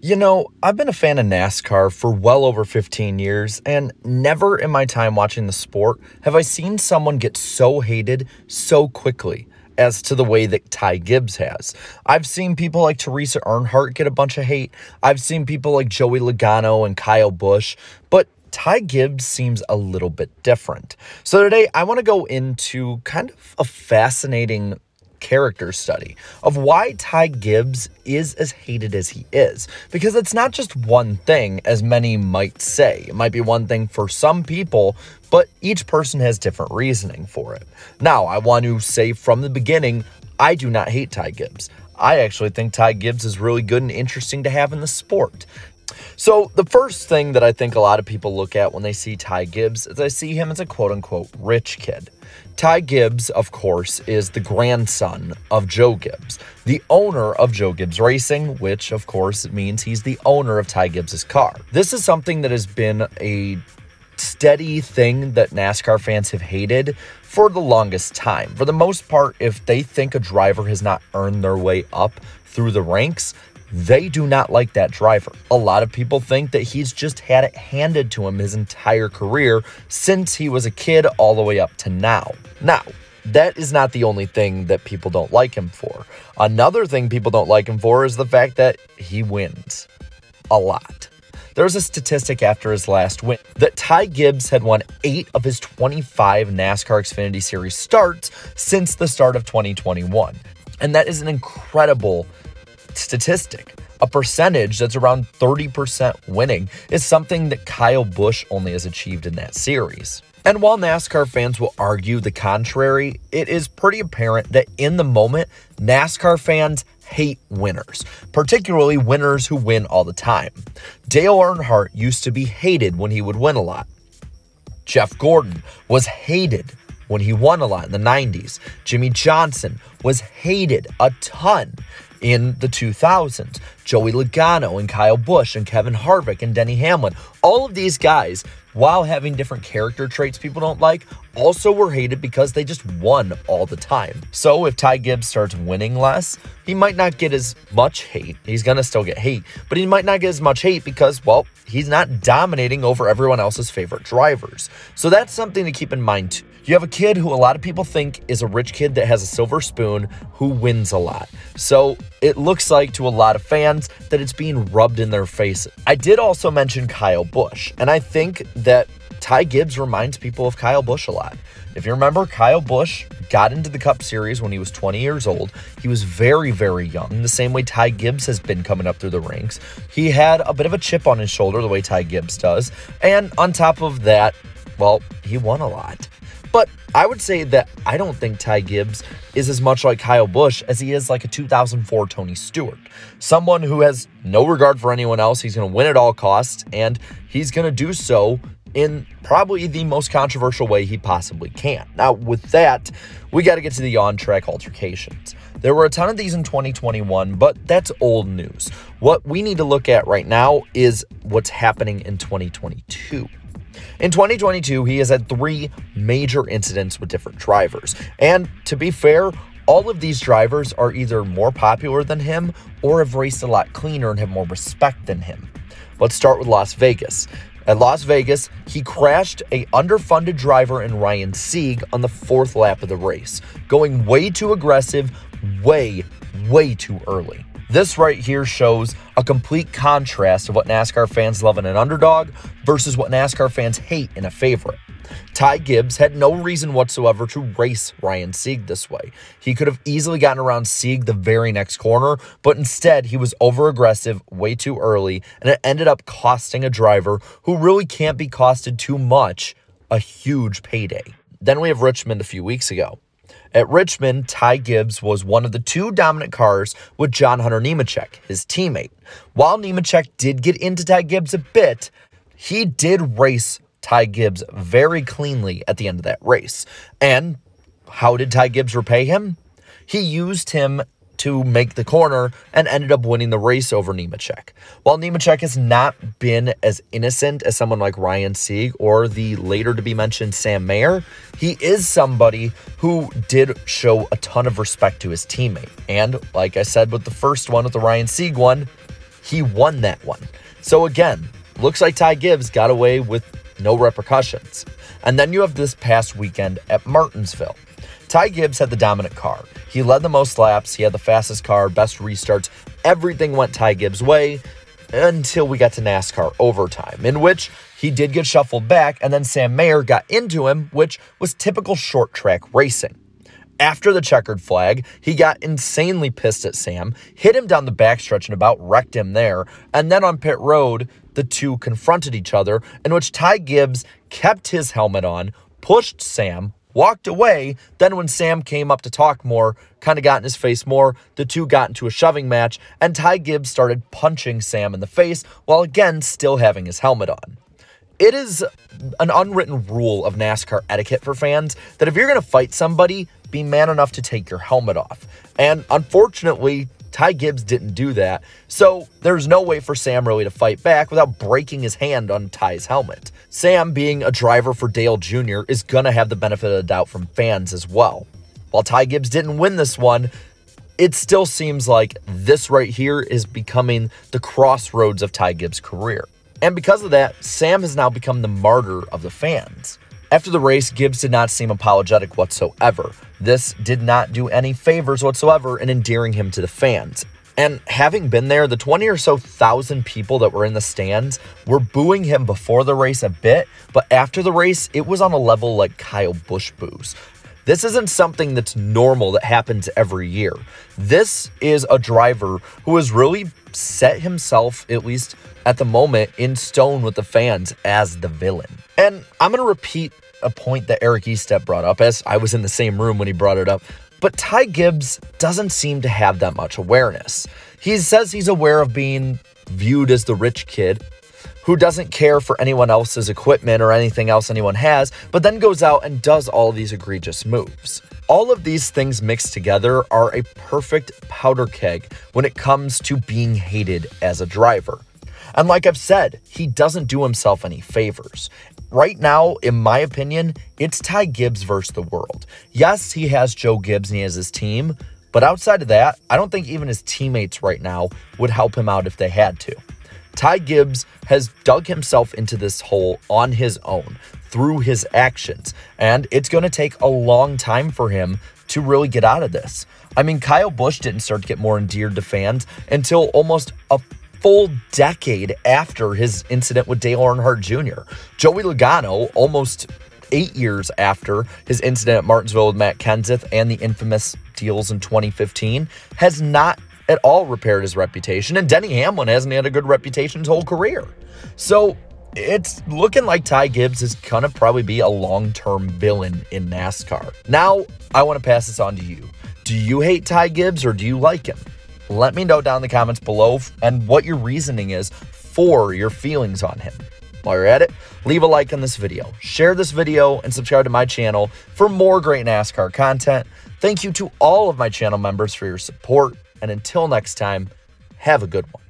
You know, I've been a fan of NASCAR for well over 15 years, and never in my time watching the sport have I seen someone get so hated so quickly as to the way that Ty Gibbs has. I've seen people like Teresa Earnhardt get a bunch of hate. I've seen people like Joey Logano and Kyle Busch, but Ty Gibbs seems a little bit different. So today I want to go into kind of a fascinating character study of why Ty Gibbs is as hated as he is, because it's not just one thing, as many might say. It might be one thing for some people, but each person has different reasoning for it. Now, I want to say from the beginning, I do not hate Ty Gibbs. I actually think Ty Gibbs is really good and interesting to have in the sport. So the first thing that I think a lot of people look at when they see Ty Gibbs is I see him as a quote-unquote rich kid. Ty Gibbs, of course, is the grandson of Joe Gibbs, the owner of Joe Gibbs Racing, which, of course, means he's the owner of Ty Gibbs's car. This is something that has been a steady thing that NASCAR fans have hated for the longest time. For the most part, if they think a driver has not earned their way up through the ranks, they do not like that driver. A lot of people think that he's just had it handed to him his entire career since he was a kid all the way up to now. Now, that is not the only thing that people don't like him for. Another thing people don't like him for is the fact that he wins a lot. There's a statistic after his last win that Ty Gibbs had won 8 of his 25 NASCAR Xfinity Series starts since the start of 2021. And that is an incredible statistic. A percentage that's around 30% winning is something that Kyle Busch only has achieved in that series. And while NASCAR fans will argue the contrary, it is pretty apparent that in the moment, NASCAR fans hate winners, particularly winners who win all the time. Dale Earnhardt used to be hated when he would win a lot. Jeff Gordon was hated when he won a lot in the 90s. Jimmy Johnson was hated a ton in the 2000s. Joey Logano and Kyle Busch and Kevin Harvick and Denny Hamlin. All of these guys, while having different character traits people don't like, also were hated because they just won all the time. So if Ty Gibbs starts winning less, he might not get as much hate. He's going to still get hate, but he might not get as much hate because, well, he's not dominating over everyone else's favorite drivers. So that's something to keep in mind too. You have a kid who a lot of people think is a rich kid that has a silver spoon who wins a lot. So it looks like to a lot of fans that it's being rubbed in their faces. I did also mention Kyle Busch, and I think that Ty Gibbs reminds people of Kyle Busch a lot. If you remember, Kyle Busch got into the Cup Series when he was 20 years old. He was very, very young, in the same way Ty Gibbs has been coming up through the ranks. He had a bit of a chip on his shoulder, the way Ty Gibbs does. And on top of that, well, he won a lot. But I would say that I don't think Ty Gibbs is as much like Kyle Busch as he is like a 2004 Tony Stewart. Someone who has no regard for anyone else. He's going to win at all costs, and he's going to do so in probably the most controversial way he possibly can. Now, with that, we got to get to the on-track altercations. There were a ton of these in 2021, but that's old news. What we need to look at right now is what's happening in 2022. In 2022, he has had 3 major incidents with different drivers. And to be fair, all of these drivers are either more popular than him or have raced a lot cleaner and have more respect than him. Let's start with Las Vegas. At Las Vegas, he crashed an underfunded driver in Ryan Sieg on the 4th lap of the race, going way too aggressive, way too early. This right here shows a complete contrast of what NASCAR fans love in an underdog versus what NASCAR fans hate in a favorite. Ty Gibbs had no reason whatsoever to race Ryan Sieg this way. He could have easily gotten around Sieg the very next corner, but instead he was over-aggressive way too early, and it ended up costing a driver who really can't be costed too much a huge payday. Then we have Richmond a few weeks ago. At Richmond, Ty Gibbs was one of the 2 dominant cars with John Hunter Nemechek, his teammate. While Nemechek did get into Ty Gibbs a bit, he did race Ty Gibbs very cleanly at the end of that race. And how did Ty Gibbs repay him? He used him to make the corner and ended up winning the race over Nemechek. While Nemechek has not been as innocent as someone like Ryan Sieg or the later to be mentioned Sam Mayer, he is somebody who did show a ton of respect to his teammate. And like I said with the first one, with the Ryan Sieg one, he won that one. So again, looks like Ty Gibbs got away with no repercussions. And then you have this past weekend at Martinsville. Ty Gibbs had the dominant car. He led the most laps, he had the fastest car, best restarts. Everything went Ty Gibbs' way until we got to NASCAR overtime, in which he did get shuffled back, and then Sam Mayer got into him, which was typical short track racing. After the checkered flag, he got insanely pissed at Sam, hit him down the backstretch and about wrecked him there, and then on pit road, the two confronted each other, in which Ty Gibbs kept his helmet on, pushed Sam, walked away. Then when Sam came up to talk more, kind of got in his face more, the two got into a shoving match, and Ty Gibbs started punching Sam in the face while again still having his helmet on. It is an unwritten rule of NASCAR etiquette for fans that if you're going to fight somebody, be man enough to take your helmet off. And unfortunately, Ty Gibbs didn't do that, so there's no way for Sam really to fight back without breaking his hand on Ty's helmet. Sam, being a driver for Dale Jr., is going to have the benefit of the doubt from fans as well. While Ty Gibbs didn't win this one, it still seems like this right here is becoming the crossroads of Ty Gibbs' career. And because of that, Sam has now become the martyr of the fans. After the race, Gibbs did not seem apologetic whatsoever. This did not do any favors whatsoever in endearing him to the fans. And having been there, the 20 or so thousand people that were in the stands were booing him before the race a bit, but after the race, it was on a level like Kyle Busch boos. This isn't something that's normal that happens every year. This is a driver who has really set himself, at least at the moment, in stone with the fans as the villain. And I'm going to repeat a point that Eric Estep brought up, as I was in the same room when he brought it up, but Ty Gibbs doesn't seem to have that much awareness. He says he's aware of being viewed as the rich kid who doesn't care for anyone else's equipment or anything else anyone has, but then goes out and does all these egregious moves. All of these things mixed together are a perfect powder keg when it comes to being hated as a driver. And like I've said, he doesn't do himself any favors. Right now, in my opinion, it's Ty Gibbs versus the world. Yes, he has Joe Gibbs and he has his team, but outside of that, I don't think even his teammates right now would help him out if they had to. Ty Gibbs has dug himself into this hole on his own through his actions, and it's going to take a long time for him to really get out of this. I mean, Kyle Busch didn't start to get more endeared to fans until almost a full decade after his incident with Dale Earnhardt Jr. Joey Logano, almost 8 years after his incident at Martinsville with Matt Kenseth and the infamous deals in 2015, has not at all repaired his reputation, and Denny Hamlin hasn't had a good reputation his whole career. So it's looking like Ty Gibbs is gonna probably be a long-term villain in NASCAR. Now, I want to pass this on to you. Do you hate Ty Gibbs or do you like him? Let me know down in the comments below and what your reasoning is for your feelings on him. While you're at it, leave a like on this video, share this video, and subscribe to my channel for more great NASCAR content. Thank you to all of my channel members for your support, and until next time, have a good one.